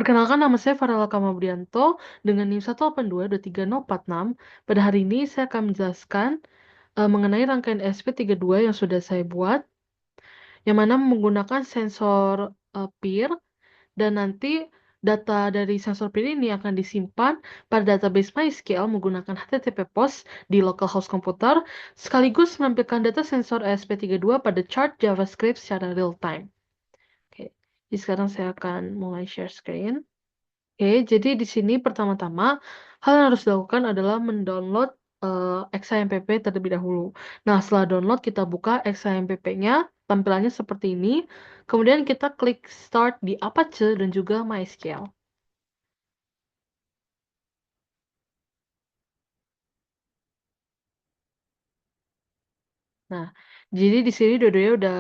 Perkenalkan, nama saya Farela Kamabrianto dengan NIM 182234046. Pada hari ini saya akan menjelaskan mengenai rangkaian ESP32 yang sudah saya buat, yang mana menggunakan sensor peer, dan nanti data dari sensor peer ini akan disimpan pada database MySQL menggunakan HTTP post di localhost komputer, sekaligus menampilkan data sensor ESP32 pada chart JavaScript secara real time. Oke, jadi sekarang saya akan mulai share screen. Oke, jadi di sini pertama-tama hal yang harus dilakukan adalah mendownload XAMPP terlebih dahulu. Nah, setelah download kita buka XAMPP-nya, tampilannya seperti ini. Kemudian kita klik Start di Apache dan juga MySQL. Nah, jadi di sini dua-duanya udah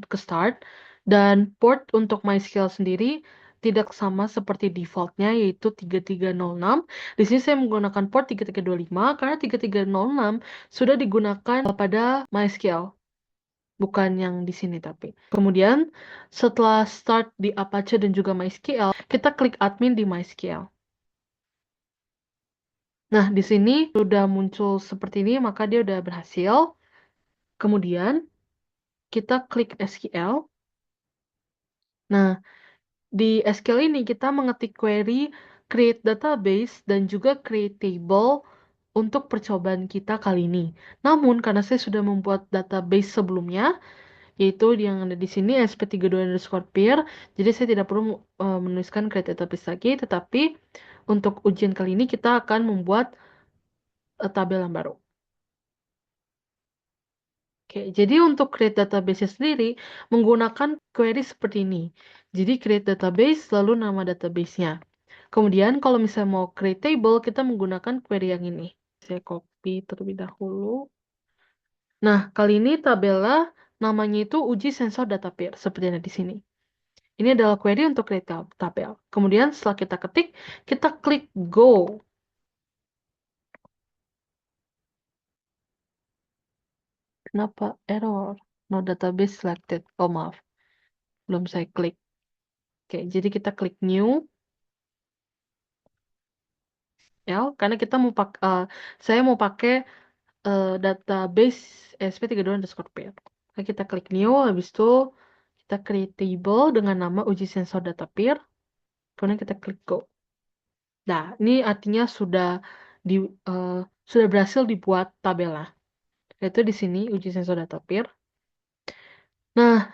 ke start, dan port untuk MySQL sendiri tidak sama seperti defaultnya, yaitu 3306. Di sini saya menggunakan port 3325 karena 3306 sudah digunakan pada MySQL, bukan yang di sini tapi. Kemudian setelah start di Apache dan juga MySQL, kita klik admin di MySQL. Nah, di sini sudah muncul seperti ini, maka dia udah berhasil. Kemudian kita klik SQL. Nah, di SQL ini kita mengetik query create database dan juga create table untuk percobaan kita kali ini. Namun, karena saya sudah membuat database sebelumnya, yaitu yang ada di sini sp32_peer, jadi saya tidak perlu menuliskan create database lagi, tetapi untuk ujian kali ini kita akan membuat tabel yang baru. Oke, jadi untuk create database sendiri menggunakan query seperti ini. Jadi create database lalu nama database-nya. Kemudian kalau misalnya mau create table, kita menggunakan query yang ini. Saya copy terlebih dahulu. Nah, kali ini tabelnya namanya itu uji sensor data pair, seperti yang ada di sini. Ini adalah query untuk create tabel. Kemudian setelah kita ketik, kita klik go. Kenapa error? No database selected. Oh, maaf. Belum saya klik. Oke, jadi kita klik new. Ya, karena kita mau saya mau pakai database sp32_pair. Nah, kita klik new, habis itu kita create table dengan nama uji sensor data pair, kemudian kita klik go. Nah, ini artinya di eh, sudah berhasil dibuat tabelnya. Yaitu di sini uji sensor data pair. Nah,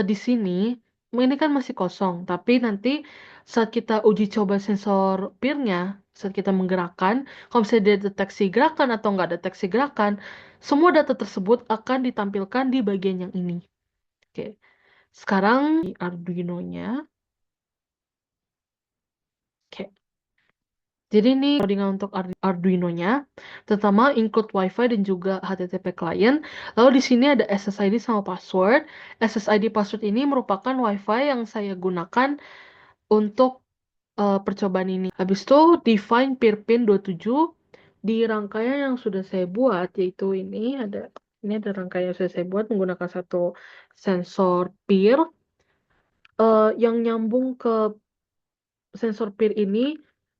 di sini ini kan masih kosong, tapi nanti saat kita uji coba sensor peer-nya, saat kita menggerakkan, kalau misalnya dia deteksi gerakan atau nggak deteksi gerakan, semua data tersebut akan ditampilkan di bagian yang ini. Oke, sekarang di Arduino-nya. Oke, jadi ini codingan untuk Arduino-nya, terutama include WiFi dan juga HTTP client. Lalu di sini ada SSID sama password. SSID password ini merupakan WiFi yang saya gunakan untuk percobaan ini. Habis itu define peer pin 27 di rangkaian yang sudah saya buat, yaitu ini ada rangkaian yang sudah saya buat menggunakan satu sensor peer yang nyambung ke sensor peer ini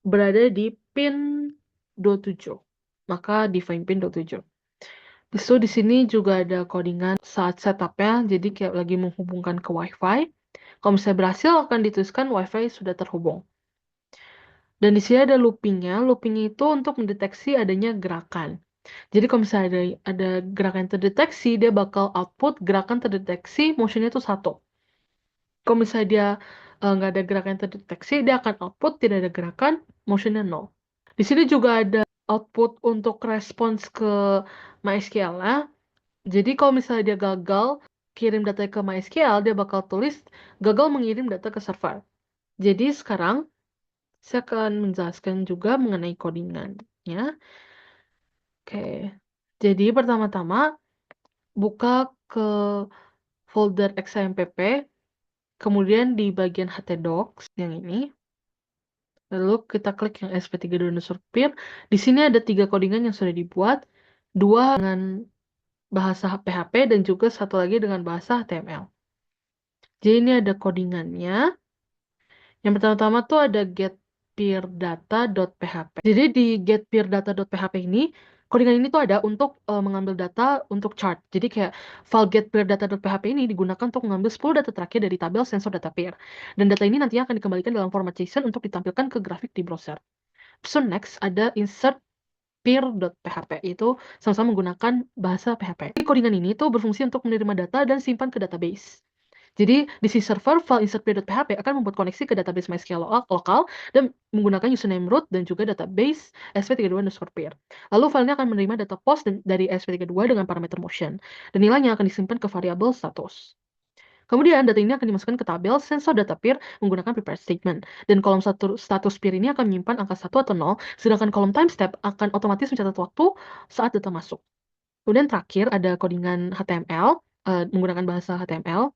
berada di pin 27. Maka define pin 27. So, di sini juga ada codingan saat setupnya, jadi kayak lagi menghubungkan ke WiFi. Kalau misalnya berhasil, akan dituliskan WiFi sudah terhubung. Dan di sini ada loopingnya. Loopingnya itu untuk mendeteksi adanya gerakan. Jadi kalau misalnya ada gerakan yang terdeteksi, dia bakal output gerakan terdeteksi, motionnya itu 1. Kalau misalnya dia nggak ada gerakan yang terdeteksi, dia akan output tidak ada gerakan, motionnya 0. Di sini juga ada output untuk respons ke MySQL ya. Jadi kalau misalnya dia gagal kirim data ke MySQL, dia bakal tulis gagal mengirim data ke server. Jadi sekarang saya akan menjelaskan juga mengenai codingannya. Oke, jadi pertama-tama buka ke folder XAMPP, kemudian di bagian htdocs yang ini, lalu kita klik yang sp32_peer. Di sini ada 3 codingan yang sudah dibuat, 2 dengan bahasa PHP dan juga satu lagi dengan bahasa HTML. Jadi ini ada codingannya. Yang pertama-tama tuh ada getPeerData.php. Jadi di getPeerData.php ini, codingan ini tuh ada untuk mengambil data untuk chart. Jadi kayak file getPeerData.php ini digunakan untuk mengambil 10 data terakhir dari tabel sensor data peer. Dan data ini nantinya akan dikembalikan dalam format JSON untuk ditampilkan ke grafik di browser. So next ada insert peer.php, itu sama-sama menggunakan bahasa PHP. Jadi codingan ini tuh berfungsi untuk menerima data dan simpan ke database. Jadi di si server file insert.php akan membuat koneksi ke database MySQL lokal dan menggunakan username root dan juga database sp32_peer. Lalu filenya akan menerima data post dari sp32 dengan parameter motion dan nilainya akan disimpan ke variabel status. Kemudian data ini akan dimasukkan ke tabel sensor data peer menggunakan prepare statement. Dan kolom status peer ini akan menyimpan angka 1 atau 0, sedangkan kolom timestamp akan otomatis mencatat waktu saat data masuk. Kemudian terakhir ada codingan HTML menggunakan bahasa HTML.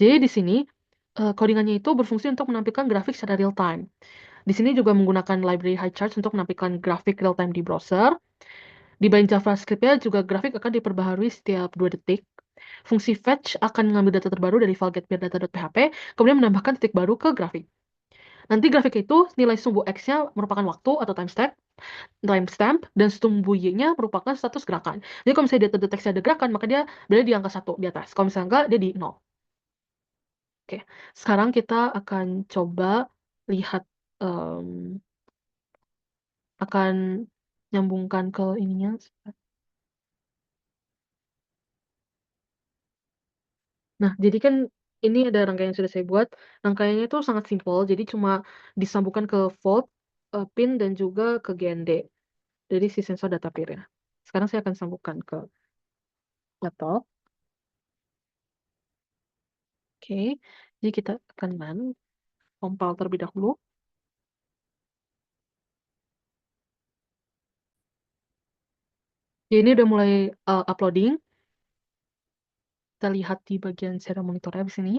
Jadi di sini codingannya itu berfungsi untuk menampilkan grafik secara real time. Di sini juga menggunakan library HighCharts untuk menampilkan grafik real time di browser. Di bagian JavaScript-nya juga grafik akan diperbaharui setiap 2 detik. Fungsi fetch akan mengambil data terbaru dari file getPeerData.php, kemudian menambahkan titik baru ke grafik. Nanti grafik itu nilai sumbu X-nya merupakan waktu atau timestamp, dan sumbu Y-nya merupakan status gerakan. Jadi kalau misalnya dia terdeteksi ada gerakan, maka dia berada di angka 1 di atas. Kalau misalnya enggak, dia di 0. Oke, sekarang kita akan coba lihat, akan nyambungkan ke ininya. Nah, jadi kan ini ada rangkaian yang sudah saya buat. Rangkaiannya itu sangat simpel, jadi cuma disambungkan ke Vault, Pin, dan juga ke GND dari si sensor data peer ya. Sekarang saya akan sambungkan ke laptop. Oke, jadi kita akan compile terlebih dahulu. Ya, ini udah mulai uploading. Kita lihat di bagian serial monitornya di sini.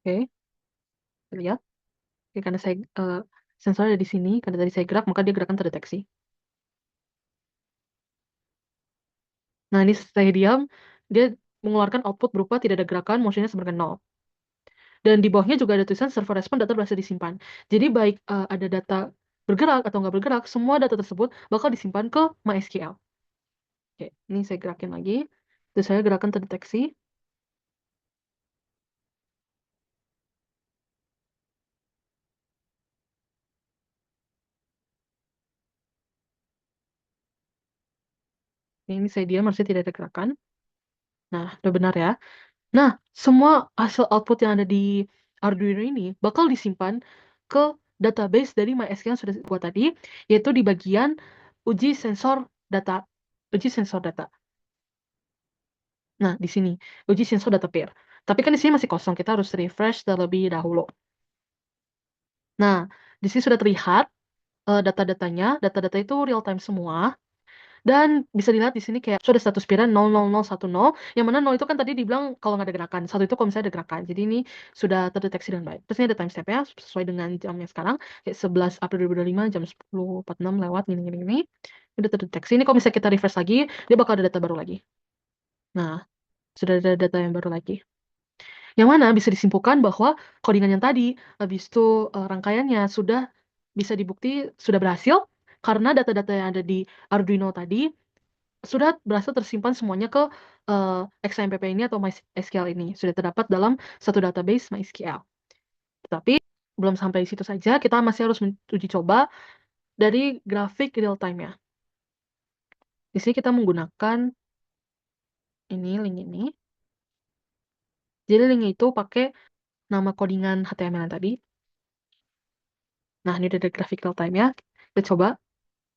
Oke, kita lihat. Oke, karena saya sensor ada di sini, karena tadi saya gerak, maka dia gerakan terdeteksi. Nah, ini saya diam, dia mengeluarkan output berupa tidak ada gerakan, motionnya sama dengan 0. Dan di bawahnya juga ada tulisan server respon data berhasil disimpan. Jadi baik ada data bergerak atau nggak bergerak, semua data tersebut bakal disimpan ke MySQL. Oke, ini saya gerakin lagi. Terus saya gerakan terdeteksi. Ini saya diam, harusnya tidak ada gerakan. Nah, udah benar ya. Nah, semua hasil output yang ada di Arduino ini bakal disimpan ke database dari MySQL yang sudah buat tadi, yaitu di bagian uji sensor data. Uji sensor data. Nah, di sini, uji sensor data peer. Tapi kan di sini masih kosong, kita harus refresh terlebih dahulu. Nah, di sini sudah terlihat data-datanya, data-data itu real time semua. Dan bisa dilihat di sini kayak sudah status peer 00010, yang mana 0 itu kan tadi dibilang kalau nggak ada gerakan, 1 itu kalau misalnya ada gerakan. Jadi ini sudah terdeteksi dengan baik. Terus ini ada timestamp-nya sesuai dengan jamnya sekarang, kayak 11 April 2025 jam 10.46 lewat gini. Udah terdeteksi. Ini kalau misalnya kita refresh lagi, dia bakal ada data baru lagi. Nah, sudah ada data yang baru lagi. Yang mana bisa disimpulkan bahwa codingan yang tadi, habis itu rangkaiannya sudah bisa dibukti sudah berhasil karena data-data yang ada di Arduino tadi sudah berhasil tersimpan semuanya ke XAMPP ini atau MySQL ini. Sudah terdapat dalam satu database MySQL. Tetapi belum sampai di situ saja, kita masih harus uji coba dari grafik real time-nya. Di sini kita menggunakan ini, link ini. Jadi linknya itu pakai nama codingan HTML yang tadi. Nah, ini udah ada grafik real time-nya. Kita coba.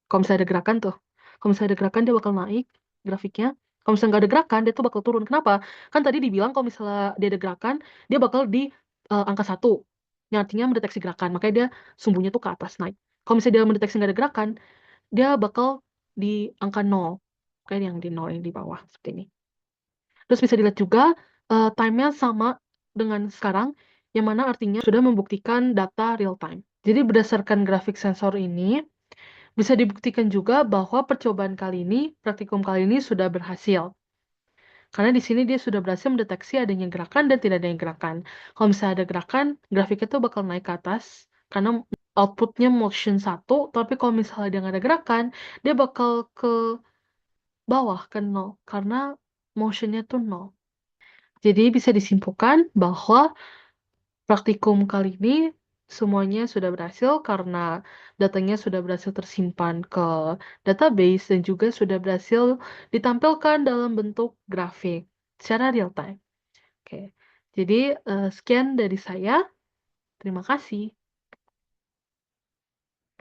Kalau misalnya ada gerakan tuh. Kalau misalnya ada gerakan, dia bakal naik grafiknya. Kalau misalnya nggak ada gerakan, dia tuh bakal turun. Kenapa? Kan tadi dibilang kalau misalnya dia ada gerakan, dia bakal di angka 1. Yang artinya mendeteksi gerakan. Makanya dia sumbunya tuh ke atas naik. Kalau misalnya dia mendeteksi nggak ada gerakan, dia bakal di angka 0. Kayak yang di 0 yang di bawah. Seperti ini. Terus bisa dilihat juga time-nya sama dengan sekarang. Yang mana artinya sudah membuktikan data real time. Jadi berdasarkan grafik sensor ini, bisa dibuktikan juga bahwa percobaan kali ini, praktikum kali ini sudah berhasil. Karena di sini dia sudah berhasil mendeteksi adanya gerakan dan tidak adanya gerakan. Kalau misalnya ada gerakan, grafiknya tuh bakal naik ke atas karena outputnya motion 1, tapi kalau misalnya dia nggak ada gerakan, dia bakal ke bawah ke 0 karena motionnya tuh 0. Jadi bisa disimpulkan bahwa praktikum kali ini semuanya sudah berhasil karena datanya sudah berhasil tersimpan ke database dan juga sudah berhasil ditampilkan dalam bentuk grafik secara real time. Oke, jadi sekian dari saya. Terima kasih.